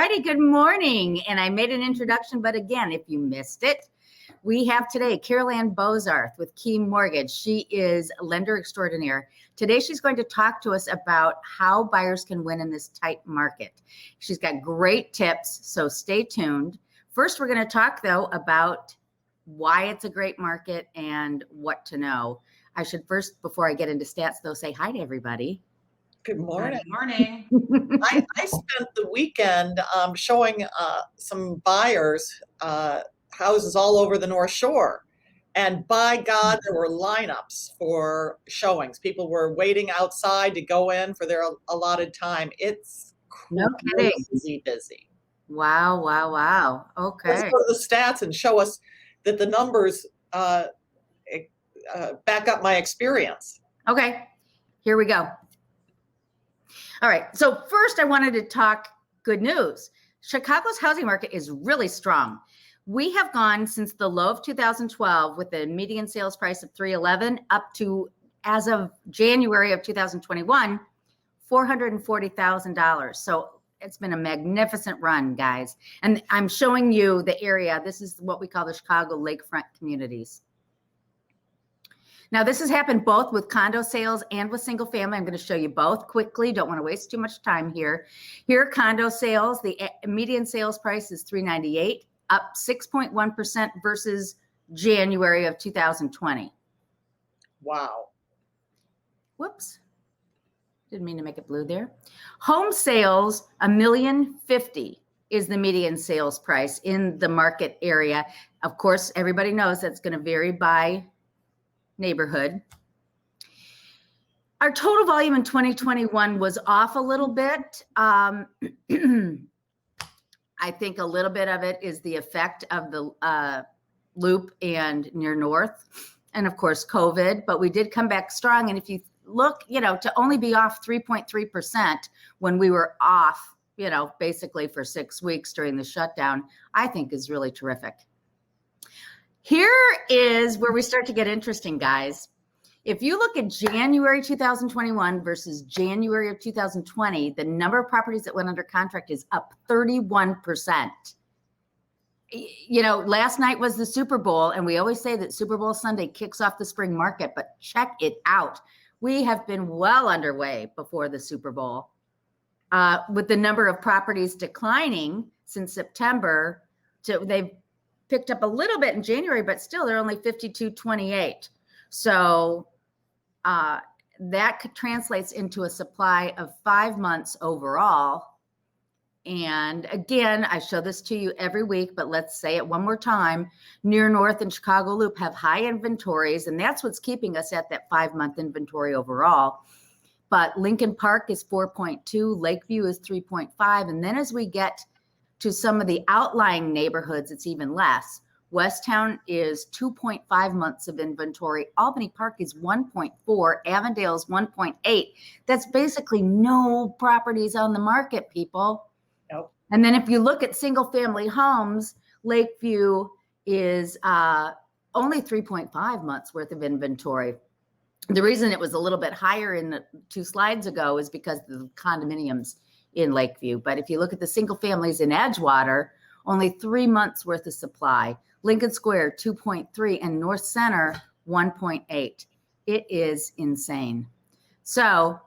righty, good morning. And I made an introduction, but again, if you missed it, we have today Carol Ann Bozarth with Key Mortgage. She is a lender extraordinaire. Today, she's going to talk to us about how buyers can win in this tight market. She's got great tips, so stay tuned. First, we're going to talk, though, about why it's a great market and what to know. I should first, before I get into stats, though, say hi to everybody. Good morning. Good morning. I spent the weekend showing some buyers houses all over the North Shore. And by God, there were lineups for showings. People were waiting outside to go in for their allotted time. It's busy. Wow. Okay. Let's go to the stats and show us that the numbers back up my experience. Okay, here we go. All right, so first I wanted to talk good news. Chicago's housing market is really strong. We have gone since the low of 2012 with a median sales price of $311 up to, as of January of 2021, $440,000. So it's been a magnificent run, guys. And I'm showing you the area. This is what we call the Chicago lakefront communities. Now, this has happened both with condo sales and with single family. I'm going to show you both quickly. Don't want to waste too much time here. Here are condo sales. The median sales price is $398, up 6.1% versus January of 2020. Wow. Whoops. Didn't mean to make it blue there. Home sales, $1,050,000 is the median sales price in the market area. Of course, everybody knows that's going to vary by neighborhood. Our total volume in 2021 was off a little bit. I think a little bit of it is the effect of the loop and near north, and of course COVID, but we did come back strong. And if you look, to only be off 3.3% when we were off, basically for 6 weeks during the shutdown, I think is really terrific. Here is where we start to get interesting, guys. If you look at January 2021 versus January of 2020, the number of properties that went under contract is up 31%. Last night was the Super Bowl, and we always say that Super Bowl Sunday kicks off the spring market, but check it out. We have been well underway before the Super Bowl, with the number of properties declining since September. They've picked up a little bit in January, but still they're only 5228. So that translates into a supply of 5 months overall. And again, I show this to you every week, but let's say it one more time. Near North and Chicago Loop have high inventories, and that's what's keeping us at that 5-month inventory overall. But Lincoln Park is 4.2, Lakeview is 3.5. And then as we get to some of the outlying neighborhoods, it's even less. Westtown is 2.5 months of inventory. Albany Park is 1.4. Avondale is 1.8. That's basically no properties on the market, people. Nope. And then if you look at single family homes, Lakeview is only 3.5 months worth of inventory. The reason it was a little bit higher in the 2 slides ago is because of the condominiums in Lakeview. But if you look at the single families in Edgewater, only 3 months worth of supply. Lincoln Square, 2.3, and North Center, 1.8. It is insane. So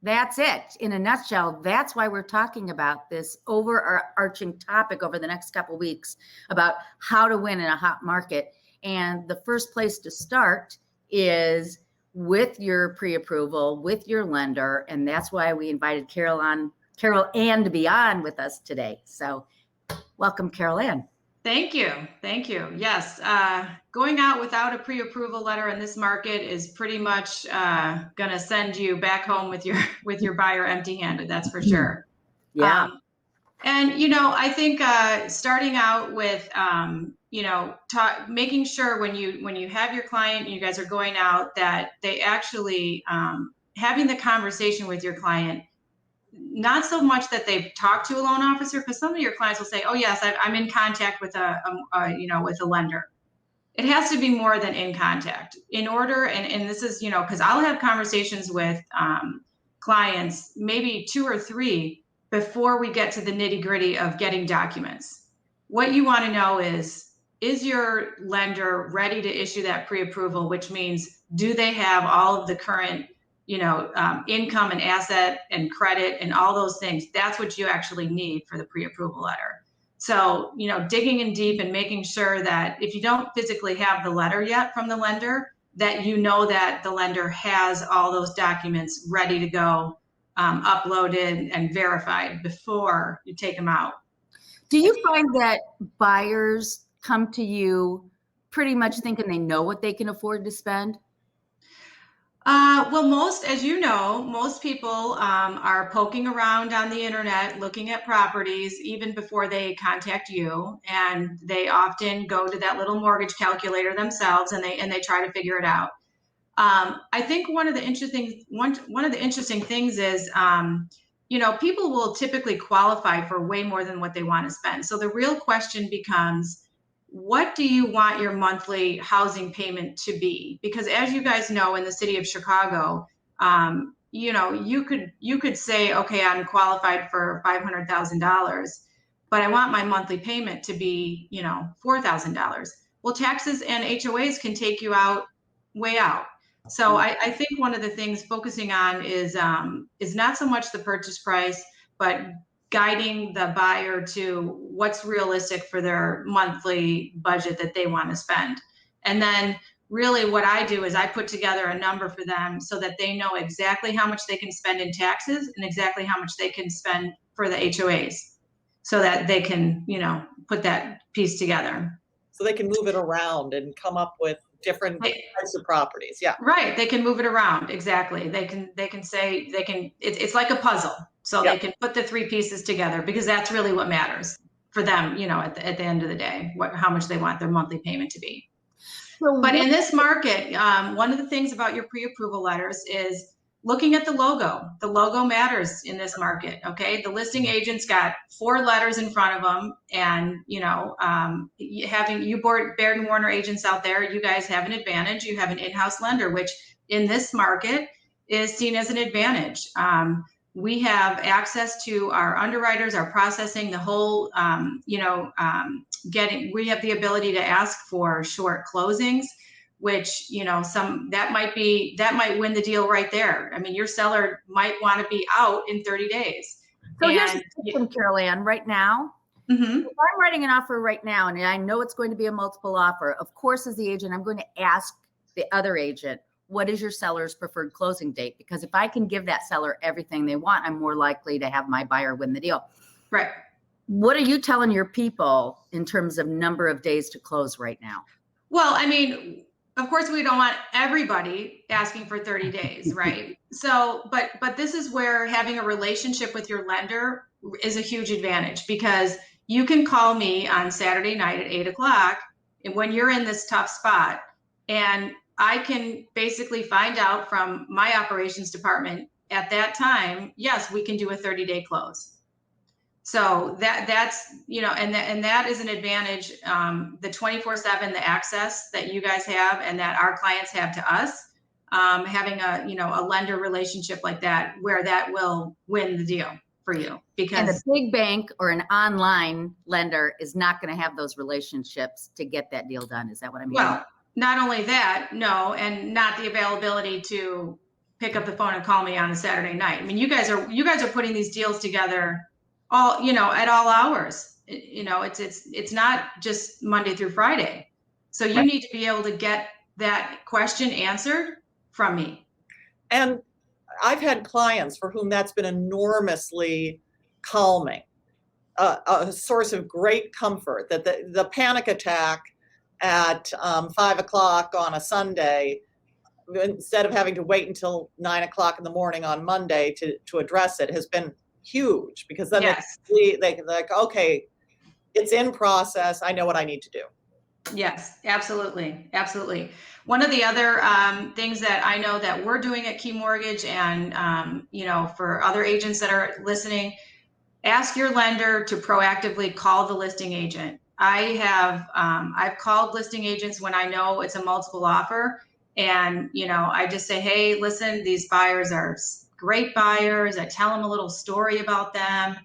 that's it. In a nutshell, that's why we're talking about this overarching topic over the next couple of weeks about how to win in a hot market. And the first place to start is with your pre-approval, with your lender. And that's why we invited Carol Ann to be on with us today. So welcome, Carol Ann. Thank you. Yes. Going out without a pre-approval letter in this market is pretty much going to send you back home with your buyer empty-handed. That's for sure. Yeah. And, I think starting out with, making sure when you have your client and you guys are going out that they actually having the conversation with your client, not so much that they've talked to a loan officer, because some of your clients will say, oh, yes, I'm in contact with with a lender. It has to be more than in contact in order. And this is, because I'll have conversations with clients, maybe 2 or 3, before we get to the nitty gritty of getting documents. What you want to know is your lender ready to issue that pre-approval, which means do they have all of the current, income and asset and credit and all those things? That's what you actually need for the pre-approval letter. So, digging in deep and making sure that if you don't physically have the letter yet from the lender, that that the lender has all those documents ready to go, uploaded and verified before you take them out. Do you find that buyers come to you pretty much thinking they know what they can afford to spend? Well, most people are poking around on the internet, looking at properties even before they contact you, and they often go to that little mortgage calculator themselves, and they try to figure it out. I think one of the interesting things is, people will typically qualify for way more than what they want to spend. So the real question becomes, what do you want your monthly housing payment to be? Because as you guys know, in the city of Chicago, you could say, okay, I'm qualified for $500,000, but I want my monthly payment to be, $4,000. Well, taxes and HOAs can take you way out. So I think one of the things focusing on is not so much the purchase price, but guiding the buyer to what's realistic for their monthly budget that they want to spend. And then really what I do is I put together a number for them so that they know exactly how much they can spend in taxes and exactly how much they can spend for the HOAs, so that they can, put that piece together. So they can move it around and come up with different types of properties. Yeah. Right. They can move it around. Exactly. It's like a puzzle. So They can put the three pieces together, because that's really what matters for them, at the end of the day, how much they want their monthly payment to be. But in this market, one of the things about your pre-approval letters is looking at the logo. The logo matters in this market. Okay. The listing agent's got 4 letters in front of them, and, having Baird Warner agents out there, you guys have an advantage. You have an in-house lender, which in this market is seen as an advantage. We have access to our underwriters, our processing, the whole, we have the ability to ask for short closings, which, that might win the deal right there. I mean, your seller might want to be out in 30 days. So here's the system, Carol Ann, right now. Mm-hmm. If I'm writing an offer right now, and I know it's going to be a multiple offer, of course, as the agent, I'm going to ask the other agent, what is your seller's preferred closing date? Because if I can give that seller everything they want, I'm more likely to have my buyer win the deal. Right. What are you telling your people in terms of number of days to close right now? Well, I mean, of course, we don't want everybody asking for 30 days, right? So, but this is where having a relationship with your lender is a huge advantage, because you can call me on Saturday night at 8:00 when you're in this tough spot, and I can basically find out from my operations department at that time, yes, we can do a 30-day close. So that's, and that is an advantage, the 24/7, the access that you guys have and that our clients have to us, having a lender relationship like that, where that will win the deal for you. Because and a big bank or an online lender is not going to have those relationships to get that deal done. Is that what I mean? Well, not only that, no, and not the availability to pick up the phone and call me on a Saturday night. I mean, you guys are putting these deals together all, at all hours. It's not just Monday through Friday. So you need to be able to get that question answered from me. And I've had clients for whom that's been enormously calming, a source of great comfort, that the panic attack at 5:00 on a Sunday, instead of having to wait until 9:00 in the morning on Monday to address it, has been huge, because then they can like, okay, it's in process. I know what I need to do. Yes, absolutely. Absolutely. One of the other things that I know that we're doing at Key Mortgage, and, for other agents that are listening, ask your lender to proactively call the listing agent. I've called listing agents when I know it's a multiple offer, and, I just say, hey, listen, these buyers are great buyers. I tell them a little story about them,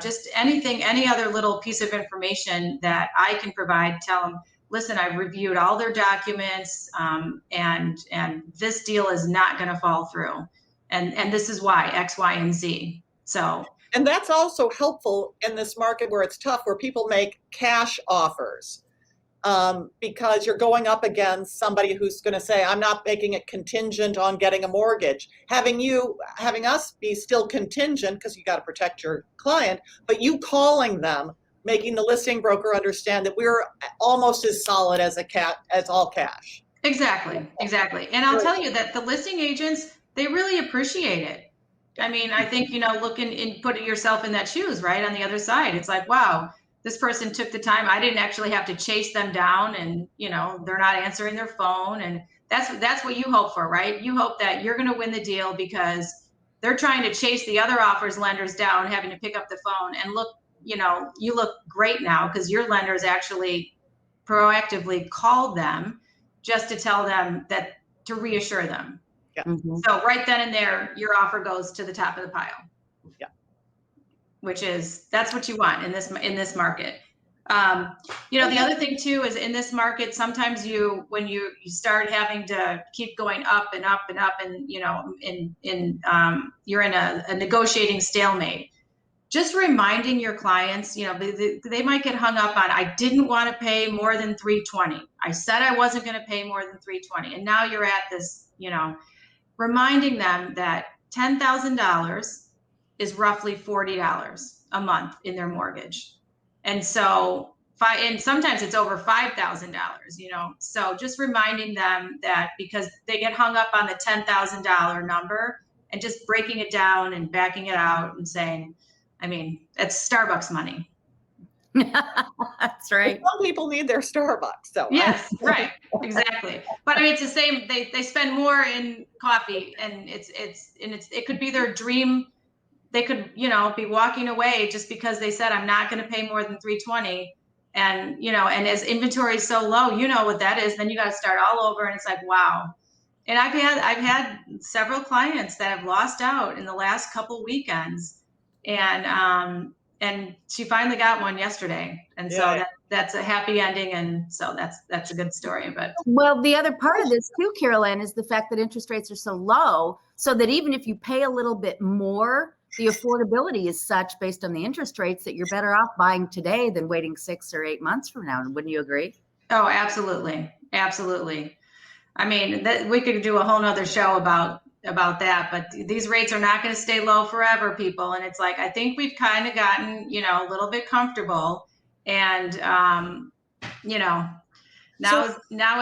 just anything, any other little piece of information that I can provide, tell them, listen, I've reviewed all their documents, and this deal is not going to fall through. And this is why, X, Y, and Z. So. And that's also helpful in this market where it's tough, where people make cash offers, because you're going up against somebody who's going to say, I'm not making it contingent on getting a mortgage. Having us be still contingent, because you got to protect your client, but you calling them, making the listing broker understand that we're almost as solid as all cash. Exactly. And I'll tell you that the listing agents, they really appreciate it. I mean, I think, looking and putting yourself in that shoes, right? On the other side, it's like, wow, this person took the time. I didn't actually have to chase them down, and, they're not answering their phone. And that's what you hope for, right? You hope that you're going to win the deal because they're trying to chase the other offers lenders down, having to pick up the phone. And look, you look great now because your lenders actually proactively called them just to tell them that, to reassure them. Yeah. Mm-hmm. So right then and there, your offer goes to the top of the pile. Yeah. That's what you want in this market. The other thing too is in this market, sometimes when you start having to keep going up and up and up, and you're in a negotiating stalemate. Just reminding your clients, they might get hung up on, I didn't want to pay more than $320. I said I wasn't going to pay more than $320, and now you're at this, reminding them that $10,000 is roughly $40 a month in their mortgage. And so, and sometimes it's over $5,000, so just reminding them that, because they get hung up on the $10,000 number, and just breaking it down and backing it out and saying, I mean, it's Starbucks money. That's right. Some people need their Starbucks. So yes, right, exactly. But I mean, it's the same. They spend more in coffee, and it could be their dream. They could, be walking away just because they said, I'm not going to pay more than $320. And, and as inventory is so low, what that is, then you got to start all over. And it's like, wow. And I've had several clients that have lost out in the last couple weekends, and she finally got one yesterday. And yeah. So that's a happy ending. And so that's a good story. But well, the other part of this too, Carol Ann, is the fact that interest rates are so low, so that even if you pay a little bit more, the affordability is such based on the interest rates that you're better off buying today than waiting 6 or 8 months from now. Wouldn't you agree? Oh, absolutely. Absolutely. I mean, we could do a whole nother show about that, but these rates are not going to stay low forever, people. And it's like, I think we've kind of gotten, a little bit comfortable, and, now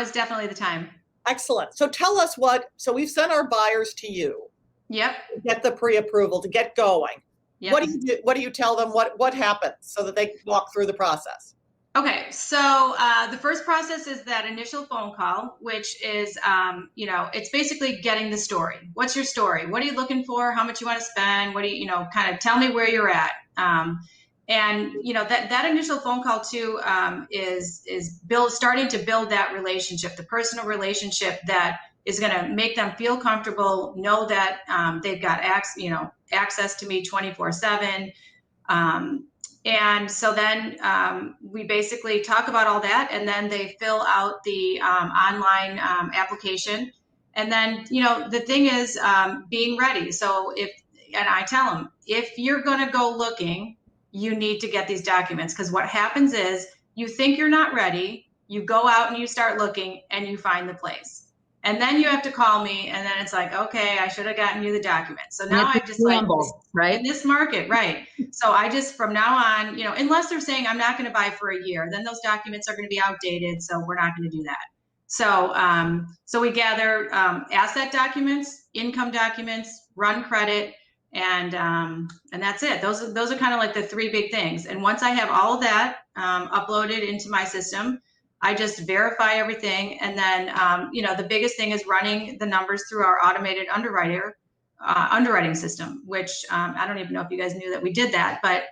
is definitely the time. Excellent. So tell us so we've sent our buyers to you. Yep. To get the pre-approval, to get going. Yep. What do you do? What do you tell them? What happens so that they walk through the process? Okay, so the first process is that initial phone call, which is, it's basically getting the story. What's your story? What are you looking for? How much you want to spend? What do you, kind of tell me where you're at. And that initial phone call too is starting to build that relationship, the personal relationship that is going to make them feel comfortable, know that they've got access to me 24/7. And so then we basically talk about all that, and then they fill out the online application. And then, the thing is being ready. So and I tell them, if you're going to go looking, you need to get these documents, because what happens is you think you're not ready, you go out and you start looking, and you find the place. And then you have to call me, and then it's like, okay, I should have gotten you the documents. So now I just right in this market, right? So I just, from now on, unless they're saying I'm not going to buy for a year, then those documents are going to be outdated. So we're not going to do that. So so we gather asset documents, income documents, run credit, and that's it. Those are kind of like the three big things. And once I have all of that uploaded into my system, I just verify everything. And then, the biggest thing is running the numbers through our automated underwriting system, which I don't even know if you guys knew that we did that. But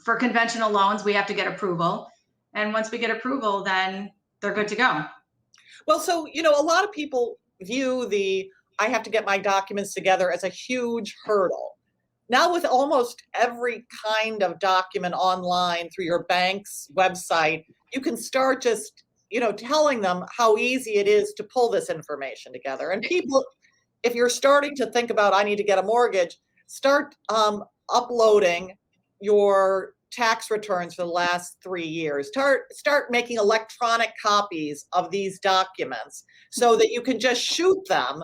for conventional loans, we have to get approval. And once we get approval, then they're good to go. Well, so, a lot of people view the I have to get my documents together as a huge hurdle. Now with almost every kind of document online through your bank's website, you can start just, telling them how easy it is to pull this information together. And people, if you're starting to think about, I need to get a mortgage, start uploading your tax returns for the last 3 years. Start making electronic copies of these documents so that you can just shoot them.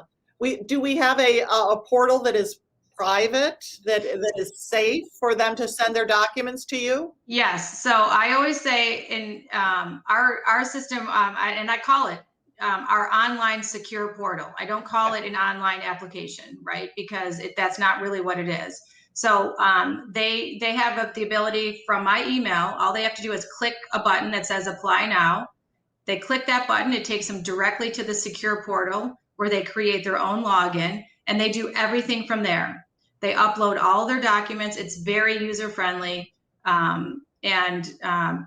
Do we have a portal that is private, that is safe for them to send their documents to you? Yes. So I always say in our system, and I call it our online secure portal. I don't call it an online application, right? Because that's not really what it is. So they have the ability from my email. All they have to do is click a button that says apply now. They click that button. It takes them directly to the secure portal where they create their own login, and they do everything from there. They upload all their documents. It's very user friendly, and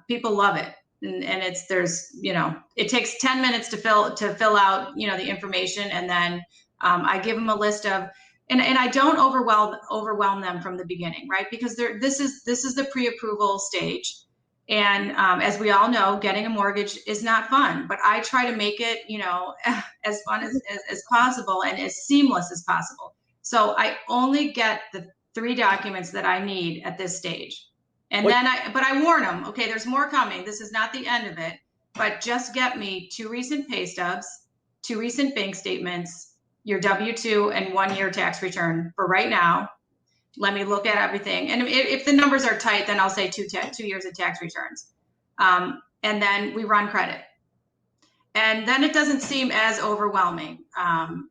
people love it. And it takes 10 minutes to fill out, the information, and then I give them a list of, and I don't overwhelm them from the beginning, right? Because this is the pre-approval stage, and as we all know, getting a mortgage is not fun. But I try to make it, as fun as possible and as seamless as possible. So I only get the 3 documents that I need at this stage. And then I warn them, okay, there's more coming. This is not the end of it, but just get me 2 recent pay stubs, 2 recent bank statements, your W-2 and 1-year tax return for right now. Let me look at everything. And if the numbers are tight, then I'll say 2 years of tax returns. And then we run credit. And then it doesn't seem as overwhelming. And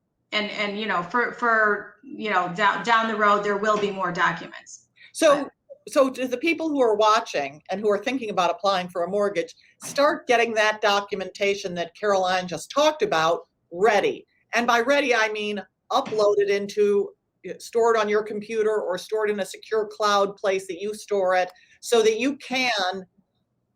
for down the road, there will be more documents. So to the people who are watching and who are thinking about applying for a mortgage, start getting that documentation that Caroline just talked about ready. And by ready, I mean uploaded stored on your computer or stored in a secure cloud place that you store it, so that you can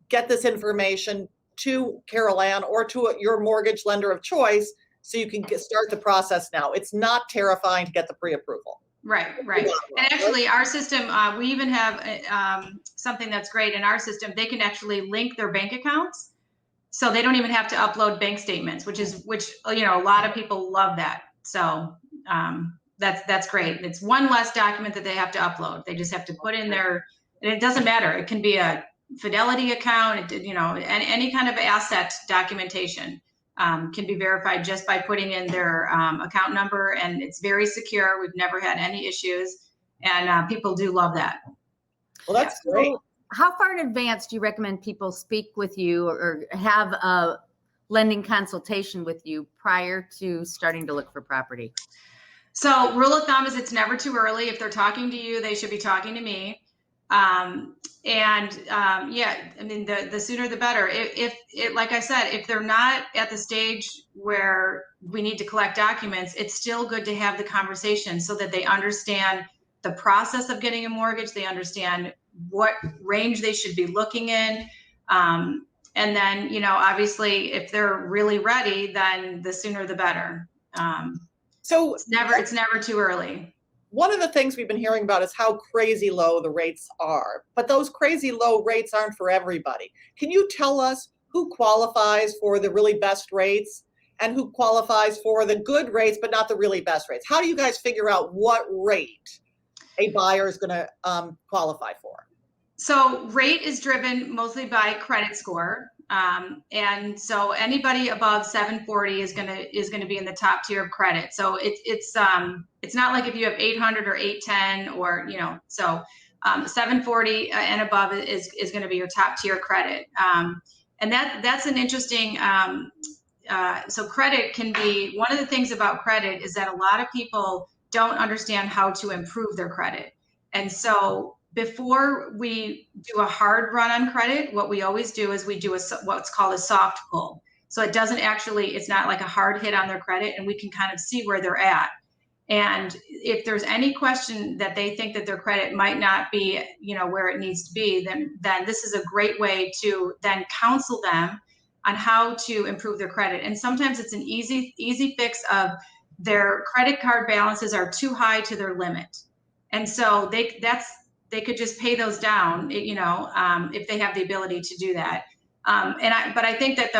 get this information to Caroline or to your mortgage lender of choice, so you can start the process now. It's not terrifying to get the pre-approval. Right. And actually our system, we even have something that's great in our system. They can actually link their bank accounts. So they don't even have to upload bank statements, which a lot of people love that. So that's great. It's one less document that they have to upload. They just have to put in and it doesn't matter. It can be a Fidelity account, any kind of asset documentation. Can be verified just by putting in their account number, and it's very secure. We've never had any issues, and people do love that. Well, that's great. So how far in advance do you recommend people speak with you or have a lending consultation with you prior to starting to look for property? So rule of thumb is it's never too early. If they're talking to you, they should be talking to me. The sooner the better. Like I said, if they're not at the stage where we need to collect documents, it's still good to have the conversation so that they understand the process of getting a mortgage. They understand what range they should be looking in. And then, obviously if they're really ready, then the sooner the better. So it's never too early. One of the things we've been hearing about is how crazy low the rates are, but those crazy low rates aren't for everybody. Can you tell us who qualifies for the really best rates and who qualifies for the good rates, but not the really best rates? How do you guys figure out what rate a buyer is going to qualify for? So rate is driven mostly by credit score. And so anybody above 740 is going to be in the top tier of credit. So it's not like if you have 800 or 810 or, 740 and above is going to be your top tier credit. And that's an interesting, so credit can be, one of the things about credit is that a lot of people don't understand how to improve their credit. And so before we do a hard run on credit, what we always do is we do what's called a soft pull. So it's not like a hard hit on their credit, and we can kind of see where they're at. And if there's any question that they think that their credit might not be, where it needs to be, then this is a great way to then counsel them on how to improve their credit. And sometimes it's an easy fix of their credit card balances are too high to their limit. And so they could just pay those down, if they have the ability to do that. But I think that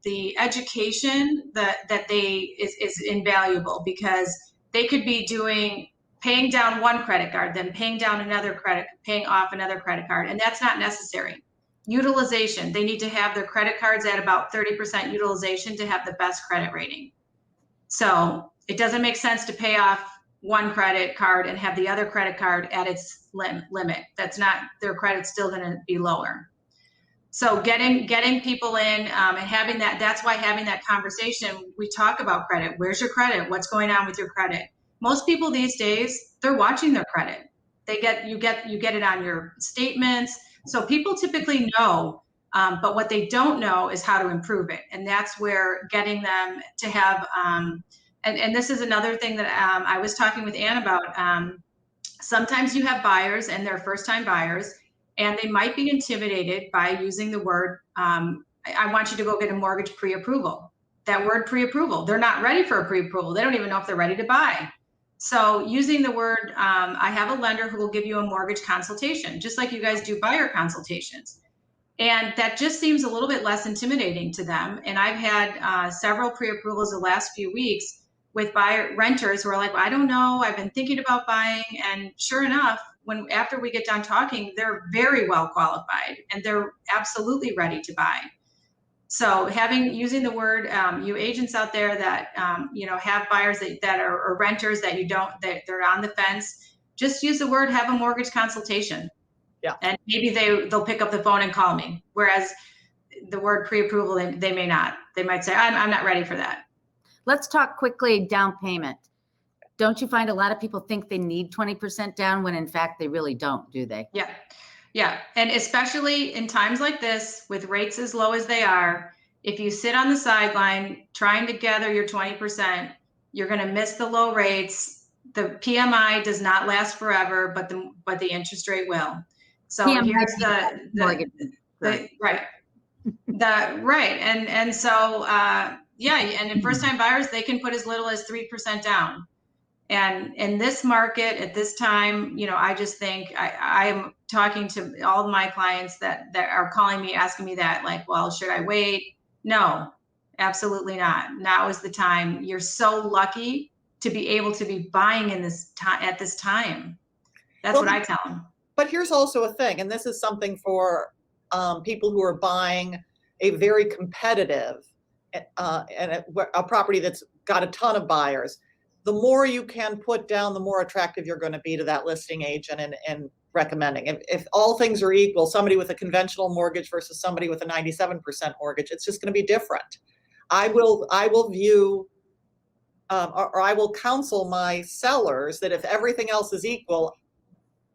the education is invaluable, because they could be paying down one credit card, then paying off another credit card, and that's not necessary. Utilization, they need to have their credit cards at about 30% utilization to have the best credit rating. So it doesn't make sense to pay off one credit card and have the other credit card at its limit. That's not, their credit's still going to be lower. So getting people in and having that's why having that conversation, we talk about credit. Where's your credit? What's going on with your credit? Most people these days, they're watching their credit. You get it on your statements. So people typically know, but what they don't know is how to improve it. And that's where getting them to have, and this is another thing that I was talking with Ann about. Sometimes you have buyers and they're first-time buyers, and they might be intimidated by using the word, I want you to go get a mortgage pre-approval. That word pre-approval, they're not ready for a pre-approval. They don't even know if they're ready to buy. So using the word, I have a lender who will give you a mortgage consultation, just like you guys do buyer consultations. And that just seems a little bit less intimidating to them. And I've had several pre-approvals the last few weeks with renters who are like, well, I don't know, I've been thinking about buying. And sure enough, after we get done talking, they're very well qualified and they're absolutely ready to buy. So using the word, you agents out there that, have buyers that are renters that they're on the fence, just use the word, have a mortgage consultation. Yeah. And maybe they'll pick up the phone and call me. Whereas the word pre-approval, they may not. They might say, I'm not ready for that. Let's talk quickly down payment. Don't you find a lot of people think they need 20% down when in fact they really don't, do they? Yeah. Yeah. And especially in times like this, with rates as low as they are, if you sit on the sideline trying to gather your 20%, you're going to miss the low rates. The PMI does not last forever, but the interest rate will. So PMI here's the right. And so, and in first time buyers, they can put as little as 3% down. And in this market at this time, I just think I am talking to all of my clients that are calling me, asking me that, like, well, should I wait? No, absolutely not. Now is the time. You're so lucky to be able to be buying at this time. That's what I tell them. But here's also a thing, and this is something for people who are buying a very competitive and a property that's got a ton of buyers. The more you can put down, the more attractive you're going to be to that listing agent and recommending. If all things are equal, somebody with a conventional mortgage versus somebody with a 97% mortgage, it's just going to be different. I will view, or I will counsel my sellers that if everything else is equal,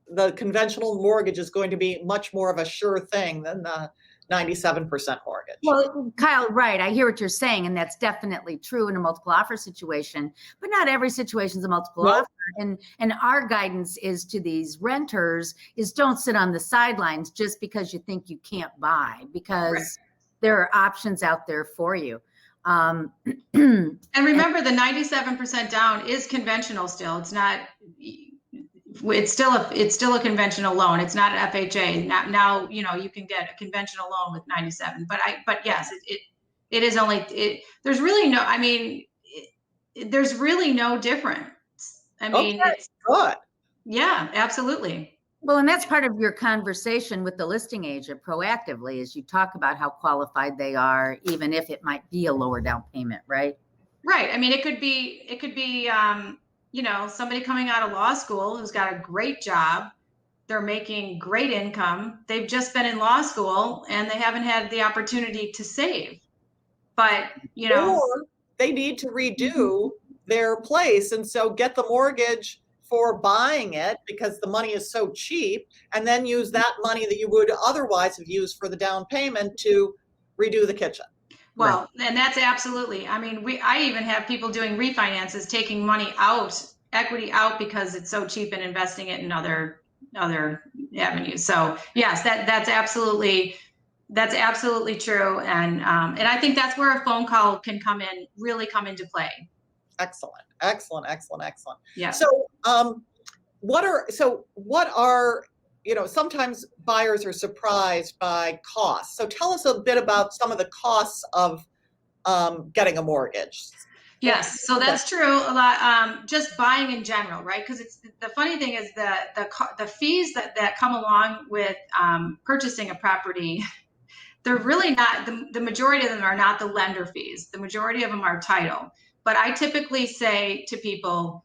the conventional mortgage is going to be much more of a sure thing than the 97% mortgage. Well, Kyle, right. I hear what you're saying, and that's definitely true in a multiple offer situation, but not every situation is a multiple offer. And our guidance is to these renters is don't sit on the sidelines just because you think you can't buy, because there are options out there for you. And remember, the 97% down is conventional still. It's not. It's still a conventional loan. It's not an FHA. Now you can get a conventional loan with 97. But yes, it is only. There's really no. I mean, there's really no difference. I mean, it's good. Yeah, absolutely. Well, and that's part of your conversation with the listing agent proactively, is you talk about how qualified they are, even if it might be a lower down payment, right? Right. I mean, it could be. Somebody coming out of law school who's got a great job, they're making great income. They've just been in law school and they haven't had the opportunity to save. But, or they need to redo their place. And so get the mortgage for buying it because the money is so cheap, and then use that money that you would otherwise have used for the down payment to redo the kitchen. Well, and that's absolutely, I mean, I even have people doing refinances, taking money out, equity out, because it's so cheap and investing it in other avenues. So yes, that's absolutely true. And I think that's where a phone call can really come into play. Excellent, excellent, excellent, excellent. Yeah. So, what are, sometimes buyers are surprised by costs. So tell us a bit about some of the costs of getting a mortgage. Yes, so that's true a lot. Just buying in general, right? Because it's the funny thing is that the fees that come along with purchasing a property, they're really not, the majority of them are not the lender fees. The majority of them are title. But I typically say to people,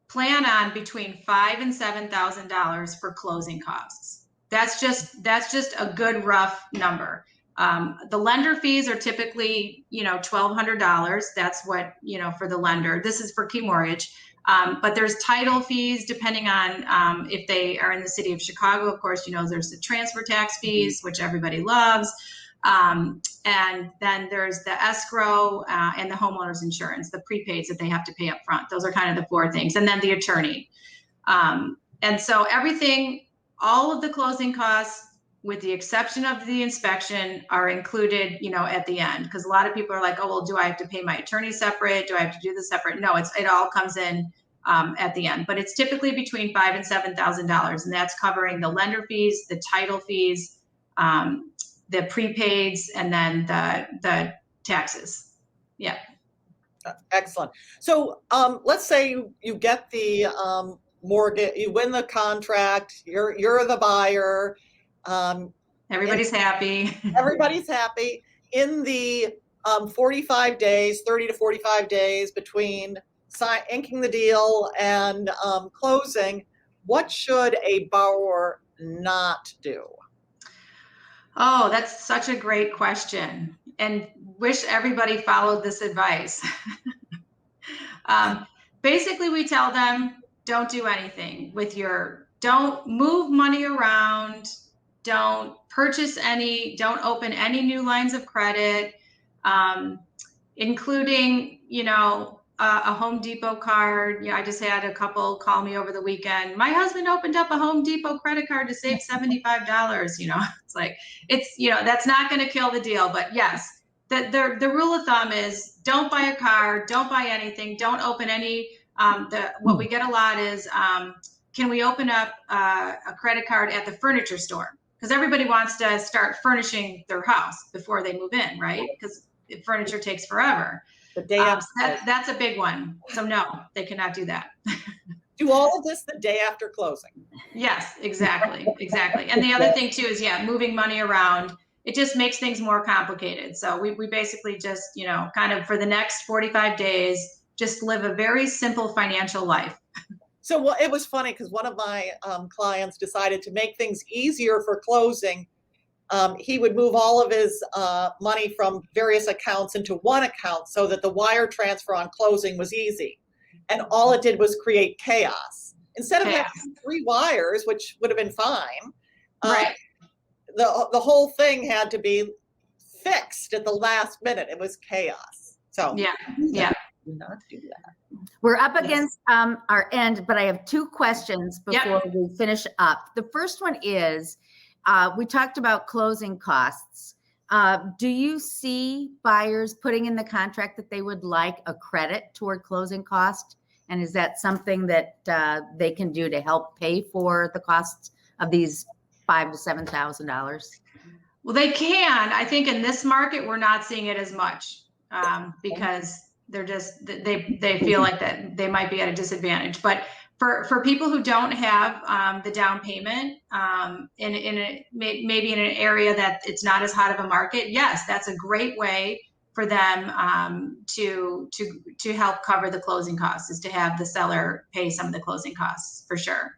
plan on between $5,000 and $7,000 for closing costs. That's just a good rough number. The lender fees are typically, $1,200. That's what, for the lender. This is for key mortgage. But there's title fees depending on if they are in the city of Chicago. Of course, there's the transfer tax fees, which everybody loves. And then there's the escrow and the homeowner's insurance, the prepaids that they have to pay up front. Those are kind of the four things. And then the attorney. And so all of the closing costs, with the exception of the inspection, are included, at the end. Because a lot of people are like, oh, well, do I have to pay my attorney separate? Do I have to do this separate? No, it all comes in at the end. But it's typically between $5,000 and $7,000, and that's covering the lender fees, the title fees, the prepaids, and then the taxes. Yeah. Excellent. So let's say you get the mortgage, you win the contract, you're the buyer. Everybody's happy. Everybody's happy. In the 45 days, 30 to 45 days between inking the deal and closing, what should a borrower not do? Oh, that's such a great question, and wish everybody followed this advice. Basically, we tell them, don't do anything don't move money around, don't don't open any new lines of credit, including, a Home Depot card. I just had a couple call me over the weekend. My husband opened up a Home Depot credit card to save $75. It's like, that's not going to kill the deal. But yes, the rule of thumb is don't buy a car, don't buy anything, don't open any. What we get a lot is, can we open up a credit card at the furniture store? Because everybody wants to start furnishing their house before they move in, right? Because furniture takes forever. The day after. That's a big one. So no, they cannot do that. Do all of this the day after closing. Yes, exactly. And the other thing too is, moving money around. It just makes things more complicated. So we basically just, kind of for the next 45 days, just live a very simple financial life. So it was funny because one of my clients decided to make things easier for closing. He would move all of his money from various accounts into one account so that the wire transfer on closing was easy. And all it did was create chaos. Instead of having 3 wires, which would have been fine, right. The whole thing had to be fixed at the last minute. It was chaos. So yeah. Do not do that. We're up against our end, but I have 2 questions before we finish up. The first one is, we talked about closing costs. Do you see buyers putting in the contract that they would like a credit toward closing cost? And is that something that they can do to help pay for the costs of these $5,000 to $7,000? Well, they can. I think in this market, we're not seeing it as much because they're just, they feel like that they might be at a disadvantage. But for people who don't have the down payment maybe in an area that it's not as hot of a market, yes, that's a great way for them to help cover the closing costs, is to have the seller pay some of the closing costs, for sure.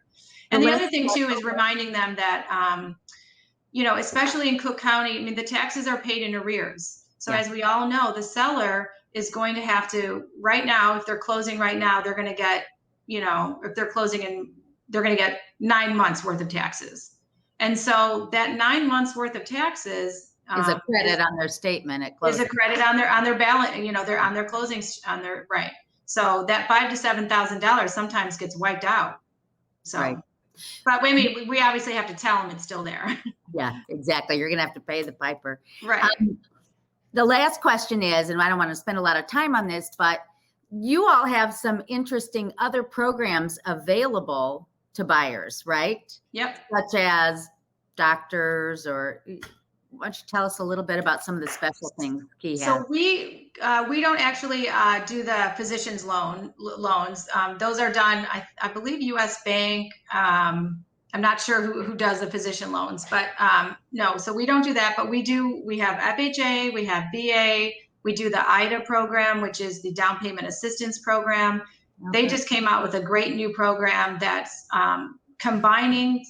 And the other thing too is reminding them that especially in Cook County, the taxes are paid in arrears. So as we all know, the seller is going to have to, right now, if they're closing right now, they're going to get, if they're closing they're going to get 9 months worth of taxes. And so that 9 months worth of taxes is a credit on their statement at closing. Is a credit on their balance, they're on their closing, right. So that $5,000 to $7,000 sometimes gets wiped out. So, right. But we obviously have to tell them it's still there. Yeah, exactly. You're going to have to pay the piper. Right. The last question is, and I don't want to spend a lot of time on this, but you all have some interesting other programs available to buyers, right? Yep. Such as doctors, or why don't you tell us a little bit about some of the special things Key has? So we don't actually do the physicians loans. Those are done, I believe, U.S. Bank. I'm not sure who does the physician loans, but no, so we don't do that, but we have FHA, we have VA, we do the IDA program, which is the down payment assistance program. Okay. They just came out with a great new program that's combining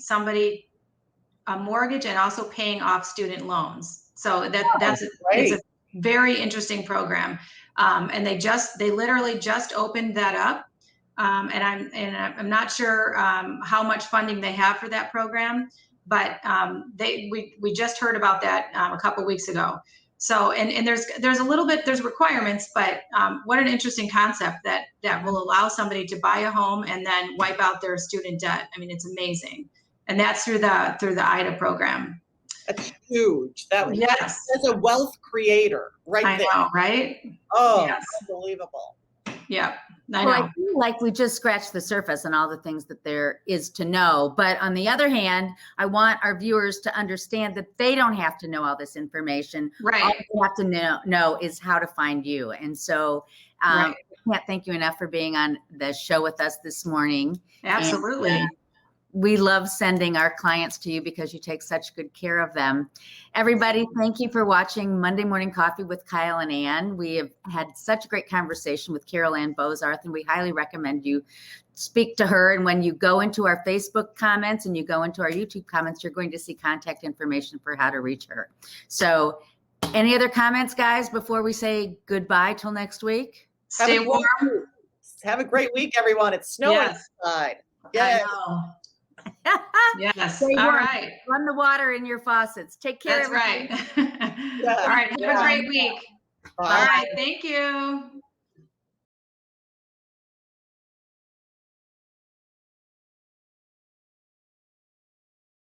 a mortgage and also paying off student loans. So it's a very interesting program. And they literally just opened that up. And I'm not sure how much funding they have for that program, but we just heard about that a couple weeks ago. So and there's requirements, but what an interesting concept that will allow somebody to buy a home and then wipe out their student debt. I mean, it's amazing, and that's through the IDA program. That's huge. Yes. That's a wealth creator right there. I know, right? Oh, yes. Unbelievable. Yeah. I know. I feel like we just scratched the surface on all the things that there is to know. But on the other hand, I want our viewers to understand that they don't have to know all this information. Right. All they have to know is how to find you. And so I can't thank you enough for being on the show with us this morning. Absolutely. And, we love sending our clients to you because you take such good care of them. Everybody, thank you for watching Monday Morning Coffee with Kyle and Ann. We have had such a great conversation with Carol Ann Bozarth, and we highly recommend you speak to her. And when you go into our Facebook comments and you go into our YouTube comments, you're going to see contact information for how to reach her. So any other comments, guys, before we say goodbye till next week? Stay warm. Have a great week, everyone. It's snowing outside. Yeah. Yes. All right. Run the water in your faucets. Take care. That's right. All right. Have a great week. Bye. All right. Thank you.